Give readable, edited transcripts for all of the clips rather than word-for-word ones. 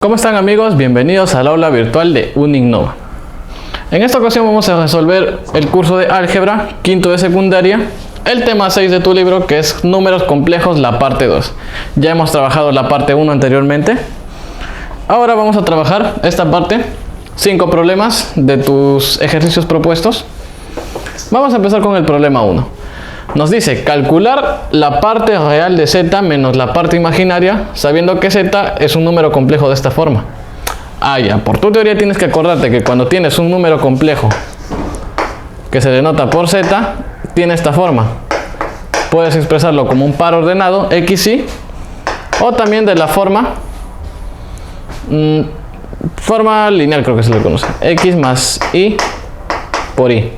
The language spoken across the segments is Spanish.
¿Cómo están amigos? Bienvenidos al aula virtual de Uninnova. En esta ocasión vamos a resolver el curso de álgebra, quinto de secundaria, el tema 6 de tu libro, que es números complejos, la parte 2. Ya hemos trabajado la parte 1 anteriormente. Ahora vamos a trabajar esta parte, 5 problemas de tus ejercicios propuestos. Vamos a empezar con el problema 1. Nos dice calcular la parte real de z menos la parte imaginaria, sabiendo que z es un número complejo de esta forma. Ya, por tu teoría tienes que acordarte que cuando tienes un número complejo que se denota por z, tiene esta forma. Puedes expresarlo como un par ordenado, x, y, o también de la forma lineal, creo que se le conoce, x más y por y,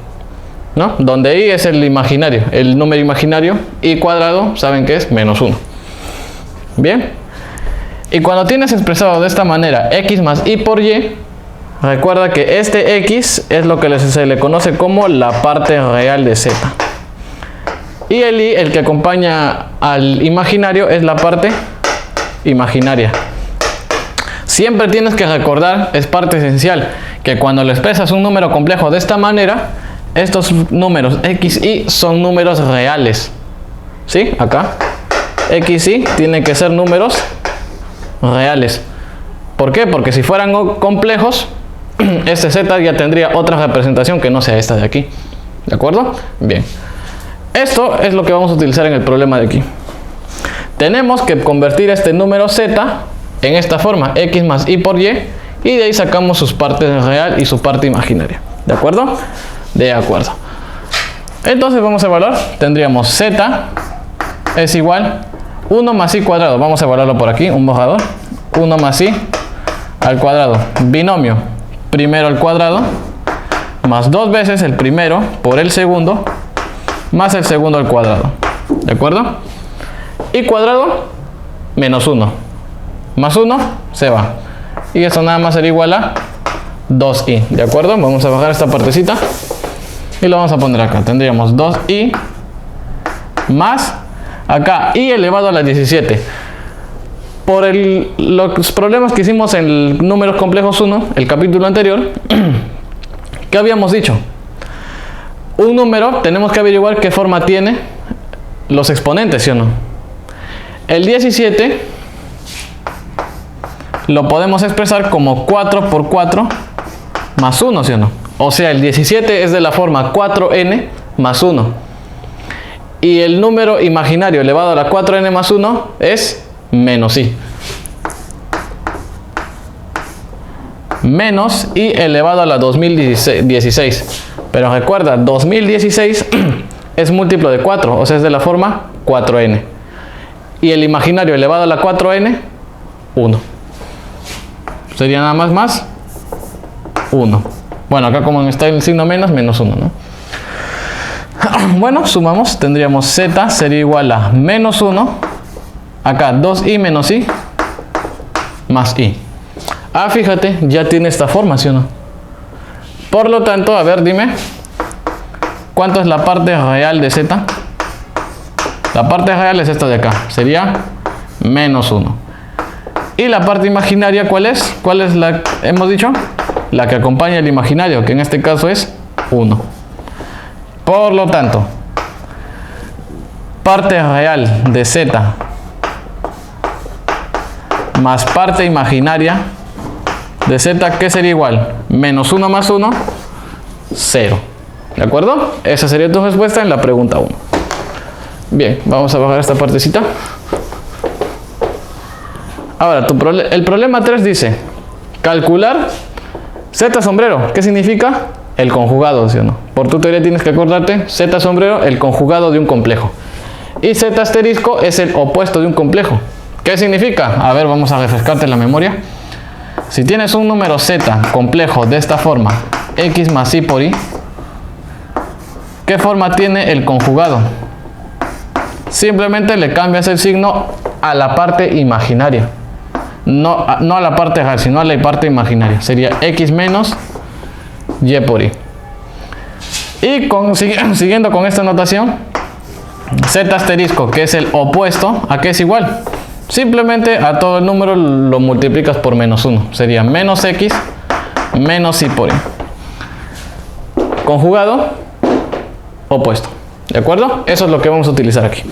¿no? Donde y es el imaginario, el número imaginario, y cuadrado, saben que es menos 1. Bien, y cuando tienes expresado de esta manera x más y por y, recuerda que este x es lo que se le conoce como la parte real de z, y el y, el que acompaña al imaginario, es la parte imaginaria. Siempre tienes que recordar, es parte esencial, que cuando le expresas un número complejo de esta manera, estos números x, y son números reales. ¿Sí? Acá x, y tienen que ser números reales. ¿Por qué? Porque si fueran complejos, este z ya tendría otra representación que no sea esta de aquí. ¿De acuerdo? Bien. Esto es lo que vamos a utilizar en el problema de aquí. Tenemos que convertir este número z en esta forma, x más y por y, y de ahí sacamos sus partes real y su parte imaginaria. ¿De acuerdo? De acuerdo. Entonces vamos a evaluar. Tendríamos z es igual 1 más y cuadrado. Vamos a evaluarlo por aquí, un borrador. 1 más y al cuadrado. Binomio, primero al cuadrado, más 2 veces el primero por el segundo, más el segundo al cuadrado. ¿De acuerdo? Y cuadrado, menos 1. Más 1, se va. Y eso nada más será igual a 2i. ¿De acuerdo? Vamos a bajar esta partecita y lo vamos a poner acá. Tendríamos 2i más acá i elevado a la 17. Por los problemas que hicimos en números complejos 1, el capítulo anterior, ¿qué habíamos dicho? Un número tenemos que averiguar qué forma tiene los exponentes, ¿sí o no? El 17 lo podemos expresar como 4 por 4 más 1, ¿sí o no? O sea, el 17 es de la forma 4n más 1. Y el número imaginario elevado a la 4n más 1 es menos i. Menos i elevado a la 2016. Pero recuerda, 2016 es múltiplo de 4, o sea, es de la forma 4n. Y el imaginario elevado a la 4n, 1. Sería nada más 1. Bueno, acá como está el signo menos 1, ¿no? Bueno, sumamos, tendríamos z sería igual a menos 1, acá 2i menos i, más i. Fíjate, ya tiene esta forma, ¿sí o no? Por lo tanto, a ver, dime, ¿cuánto es la parte real de z? La parte real es esta de acá, sería menos 1. ¿Y la parte imaginaria cuál es? ¿Cuál es la que hemos dicho? La que acompaña el imaginario, que en este caso es 1. Por lo tanto, parte real de z más parte imaginaria de z, ¿qué sería igual? Menos 1 más 1, 0. ¿De acuerdo? Esa sería tu respuesta en la pregunta 1. Bien, vamos a bajar esta partecita. Ahora, el problema 3 dice calcular z sombrero. ¿Qué significa? El conjugado, ¿sí o no? Por tu teoría tienes que acordarte, z sombrero, el conjugado de un complejo. Y z asterisco es el opuesto de un complejo. ¿Qué significa? A ver, vamos a refrescarte la memoria. Si tienes un número z complejo de esta forma, x más y por y, ¿qué forma tiene el conjugado? Simplemente le cambias el signo a la parte imaginaria. No a la parte real, sino a la parte imaginaria. Sería x menos y por y. Y siguiendo con esta notación, z asterisco, que es el opuesto, ¿a qué es igual? Simplemente a todo el número lo multiplicas por menos 1. Sería menos x menos y por y. Conjugado, opuesto. ¿De acuerdo? Eso es lo que vamos a utilizar aquí.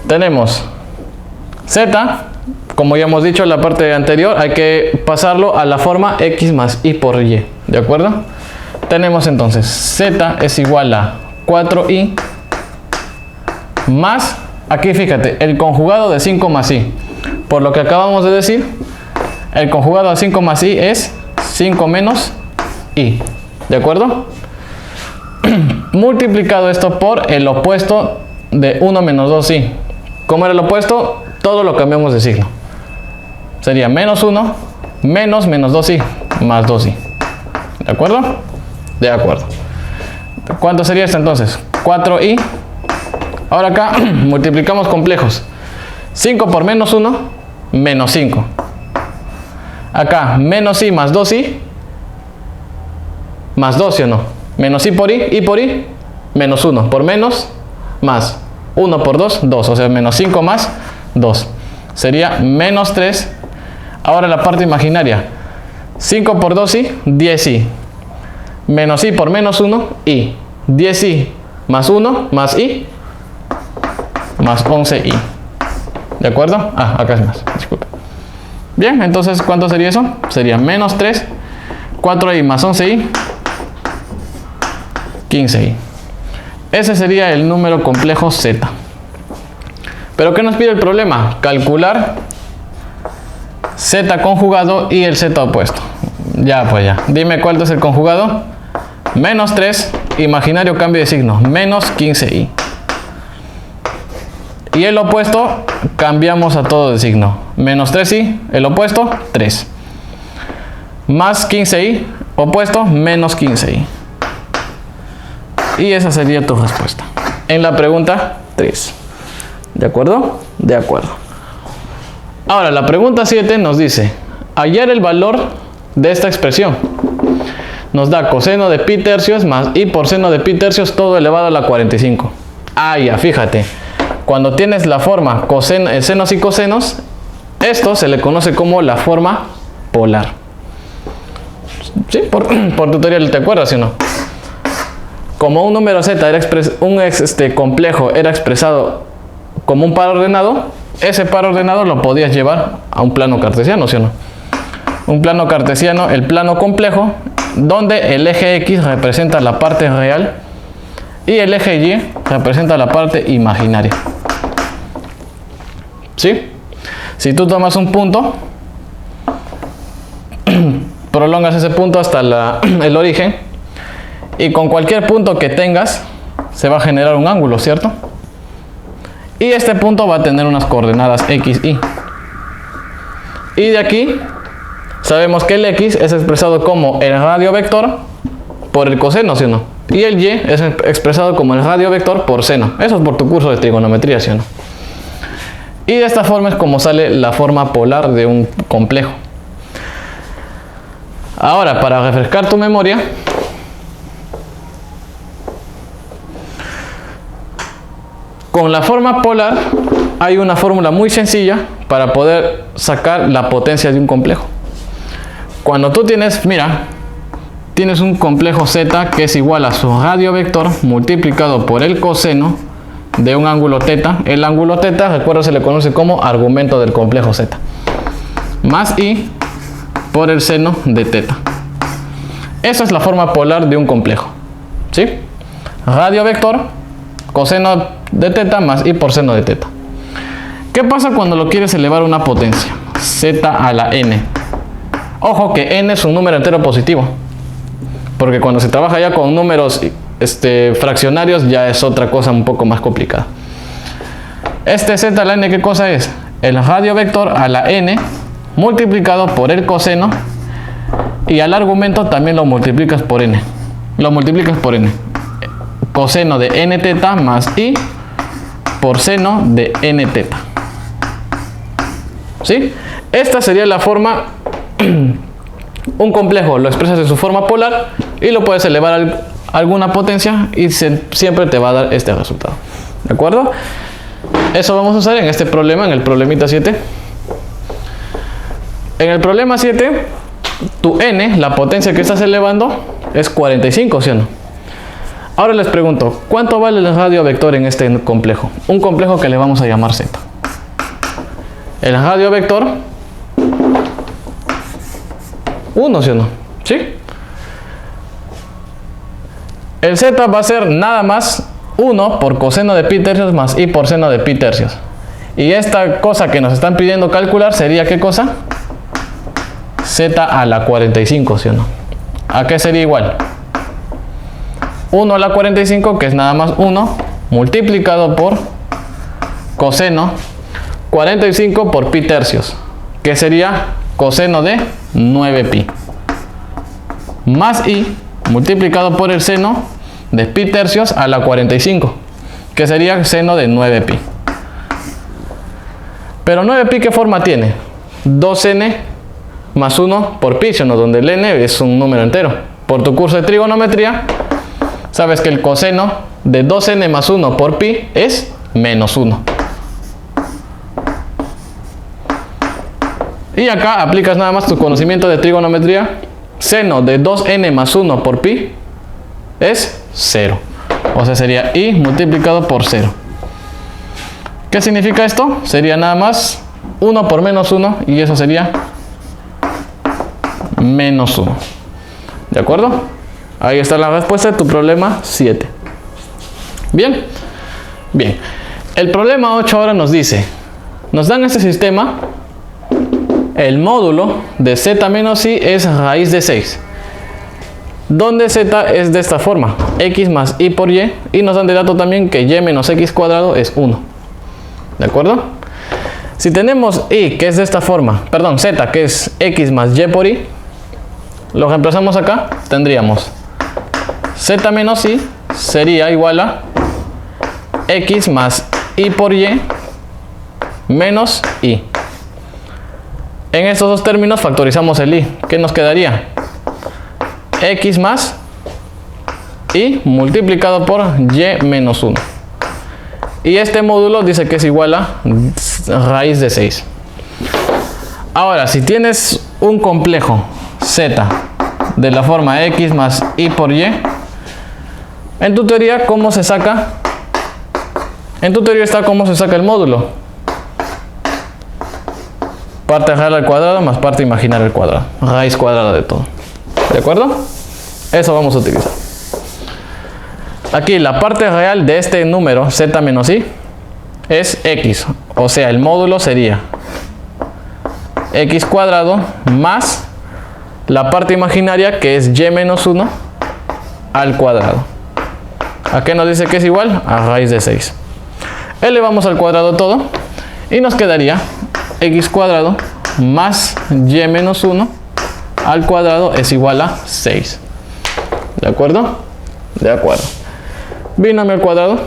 Tenemos z, como ya hemos dicho en la parte anterior, hay que pasarlo a la forma x más y por y. ¿De acuerdo? Tenemos entonces z es igual a 4i más, aquí fíjate, el conjugado de 5 más i. Por lo que acabamos de decir, el conjugado de 5 más i es 5 menos i. ¿De acuerdo? Multiplicado esto por el opuesto de 1 menos 2i. ¿Cómo era el opuesto? Todo lo cambiamos de signo. Sería menos 1 menos 2i más 2i. ¿De acuerdo? De acuerdo. ¿Cuánto sería esto entonces? 4i. Ahora acá multiplicamos complejos. 5 por menos 1, menos 5. Acá, menos i más 2i, más 2, ¿sí o no? Menos i, menos 1. Por menos, más. 1 por 2, 2. O sea, menos 5 más 2. Sería menos 3. Ahora la parte imaginaria. 5 por 2i, 10i. Menos i por menos 1, i. 10i más 1, más i, más 11i. ¿De acuerdo? Ah, acá es más. Disculpe. Bien, entonces, ¿cuánto sería eso? Sería menos 3, 4i más 11i, 15i. Ese sería el número complejo z. ¿Pero qué nos pide el problema? Calcular z conjugado y el z opuesto. Ya, pues ya. Dime cuál es el conjugado. Menos 3, imaginario cambio de signo, menos 15i. Y el opuesto, cambiamos a todo de signo. Menos 3i, el opuesto, 3. Más 15i, opuesto, menos 15i. Y esa sería tu respuesta. En la pregunta 3. ¿De acuerdo? De acuerdo. Ahora, la pregunta 7 nos dice, hallar el valor de esta expresión. Nos da coseno de pi tercios más i por seno de pi tercios todo elevado a la 45. Ah, ya, fíjate. Cuando tienes la forma senos y cosenos, esto se le conoce como la forma polar. ¿Sí? Por tutorial, ¿te acuerdas, sí o no? Como un número z era complejo era expresado como un par ordenado, ese par ordenado lo podías llevar a un plano cartesiano, ¿sí o no? Un plano cartesiano, el plano complejo, donde el eje x representa la parte real y el eje y representa la parte imaginaria. ¿Sí? Si tú tomas un punto, prolongas ese punto hasta el origen, y con cualquier punto que tengas se va a generar un ángulo, ¿cierto? Y este punto va a tener unas coordenadas x, y. Y de aquí sabemos que el x es expresado como el radio vector por el coseno, ¿sí o no? Y el y es expresado como el radio vector por seno. Eso es por tu curso de trigonometría, ¿sí o no? Y de esta forma es como sale la forma polar de un complejo. Ahora, para refrescar tu memoria, con la forma polar hay una fórmula muy sencilla para poder sacar la potencia de un complejo. Cuando tú tienes, mira, tienes un complejo z que es igual a su radio vector multiplicado por el coseno de un ángulo θ. El ángulo θ, recuerda, se le conoce como argumento del complejo z, más i por el seno de θ. Esa es la forma polar de un complejo, ¿sí? Radio vector, coseno de θ más i por seno de θ. ¿Qué pasa cuando lo quieres elevar a una potencia? Z a la n. Ojo que n es un número entero positivo, porque cuando se trabaja ya con números fraccionarios ya es otra cosa un poco más complicada. Este z a la n, ¿qué cosa es? El radio vector a la n multiplicado por el coseno, y al argumento también lo multiplicas por n. Lo multiplicas por n. Coseno de n θ más i por seno de n θ. ¿Sí? Esta sería la forma. Un complejo lo expresas en su forma polar y lo puedes elevar alguna potencia y siempre te va a dar este resultado. ¿De acuerdo? Eso vamos a usar en este problema, en el problemita 7. En el problema 7, tu n, la potencia que estás elevando, es 45, ¿sí o no? Ahora les pregunto, ¿cuánto vale el radio vector en este complejo? Un complejo que le vamos a llamar Z. El radio vector, 1, ¿sí o no? ¿Sí? El Z va a ser nada más 1 por coseno de pi tercios más i por seno de pi tercios. Y esta cosa que nos están pidiendo calcular sería, ¿qué cosa? Z a la 45, ¿sí o no? ¿A qué sería igual? 1 a la 45, que es nada más 1, multiplicado por coseno 45 por pi tercios, que sería coseno de 9pi, más i multiplicado por el seno de pi tercios a la 45, que sería seno de 9pi. Pero 9pi, ¿qué forma tiene? 2n más 1 por pi, ¿no? Donde el n es un número entero. Por tu curso de trigonometría, sabes que el coseno de 2n más 1 por pi es menos 1. Y acá aplicas nada más tu conocimiento de trigonometría. Seno de 2n más 1 por pi es 0. O sea, sería i multiplicado por 0. ¿Qué significa esto? Sería nada más 1 por menos 1 y eso sería menos 1. ¿De acuerdo? Ahí está la respuesta de tu problema 7. Bien. Bien. El problema 8 ahora nos dice, nos dan este sistema, el módulo de z menos i es raíz de 6. Donde z es de esta forma, x más i por y, y nos dan de dato también que y menos x cuadrado es 1. ¿De acuerdo? Si tenemos i que es de esta forma, perdón, z que es x más y por i, lo reemplazamos acá, tendríamos z menos i sería igual a x más i por y menos i. En estos dos términos factorizamos el i. ¿Qué nos quedaría? X más i multiplicado por y menos 1. Y este módulo dice que es igual a raíz de 6. Ahora, si tienes un complejo z de la forma x más i por y, en tu teoría, ¿cómo se saca? En tu teoría está cómo se saca el módulo. Parte real al cuadrado más parte imaginaria al cuadrado. Raíz cuadrada de todo. ¿De acuerdo? Eso vamos a utilizar. Aquí la parte real de este número z menos i es x. O sea, el módulo sería x cuadrado más la parte imaginaria que es y menos 1 al cuadrado. ¿A qué nos dice que es igual? A raíz de 6. Elevamos al cuadrado todo y nos quedaría x cuadrado más y menos 1 al cuadrado es igual a 6. ¿De acuerdo? De acuerdo. Binomio al cuadrado,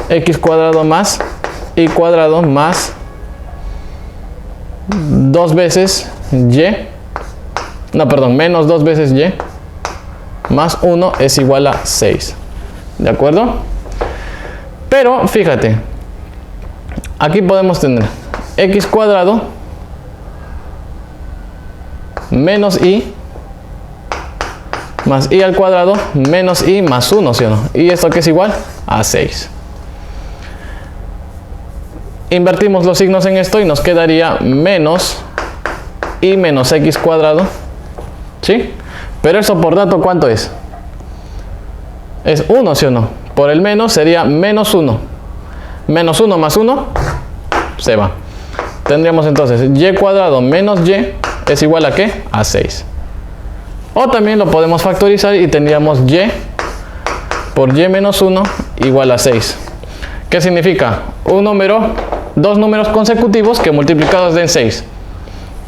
x cuadrado más y cuadrado más 2 veces y, no, perdón, menos 2 veces y más 1 es igual a 6. ¿De acuerdo? Pero fíjate, aquí podemos tener x cuadrado menos i más i al cuadrado menos i más 1, ¿sí o no? ¿Y esto qué es igual? A 6. Invertimos los signos en esto y nos quedaría menos i menos x cuadrado, ¿sí? Pero eso por dato, ¿cuánto es? Es 1, ¿sí o no? Por el menos sería menos 1. Menos 1 más 1 se va. Tendríamos entonces y cuadrado menos y es igual a ¿qué? A 6. O también lo podemos factorizar y tendríamos y por y menos 1 igual a 6. ¿Qué significa? Dos números consecutivos que multiplicados den 6.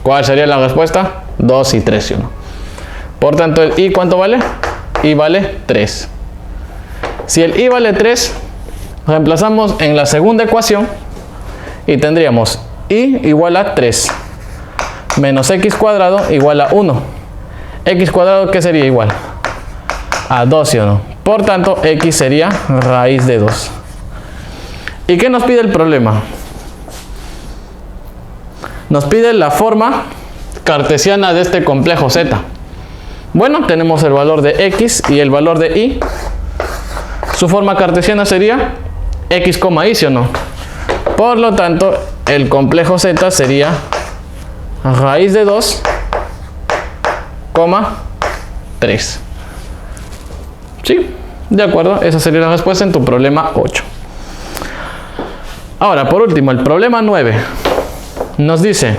¿Cuál sería la respuesta? 2 y 3 y 1. Por tanto, el i, ¿cuánto vale? I vale 3. Si el i vale 3, reemplazamos en la segunda ecuación y tendríamos i igual a 3 menos x cuadrado igual a 1. X cuadrado, ¿qué sería igual? a 2, ¿sí o no? Por tanto, x sería raíz de 2. ¿Y qué nos pide el problema? Nos pide la forma cartesiana de este complejo z. Bueno, tenemos el valor de x y el valor de y. Su forma cartesiana sería x, y, ¿sí o no? Por lo tanto, el complejo z sería raíz de 2, 3. ¿Sí? De acuerdo, esa sería la respuesta en tu problema 8. Ahora, por último, el problema 9 nos dice,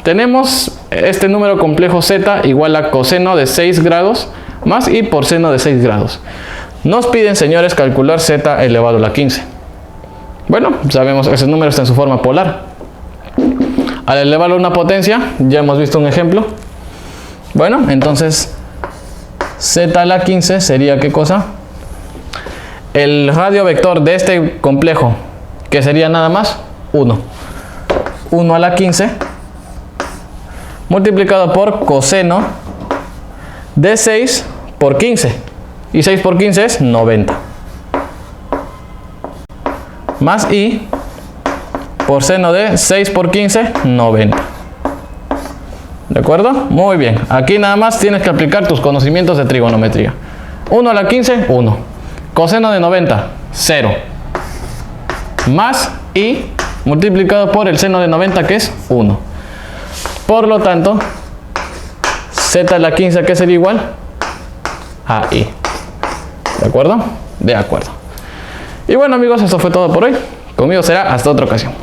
tenemos este número complejo z igual a coseno de 6 grados más y por seno de 6 grados. Nos piden, señores, calcular z elevado a la 15. Bueno, sabemos que ese número está en su forma polar. Al elevarlo a una potencia, ya hemos visto un ejemplo. Bueno, entonces z a la 15 sería ¿qué cosa? El radio vector de este complejo, que sería nada más 1. 1 a la 15 multiplicado por coseno de 6 por 15. Y 6 por 15 es 90. Más i por seno de 6 por 15, 90. ¿De acuerdo? Muy bien. Aquí nada más tienes que aplicar tus conocimientos de trigonometría. 1 a la 15, 1. Coseno de 90, 0. Más i multiplicado por el seno de 90, que es 1. Por lo tanto, z a la 15, ¿qué sería igual? A i. ¿De acuerdo? De acuerdo. Y bueno, amigos, eso fue todo por hoy. Conmigo será hasta otra ocasión.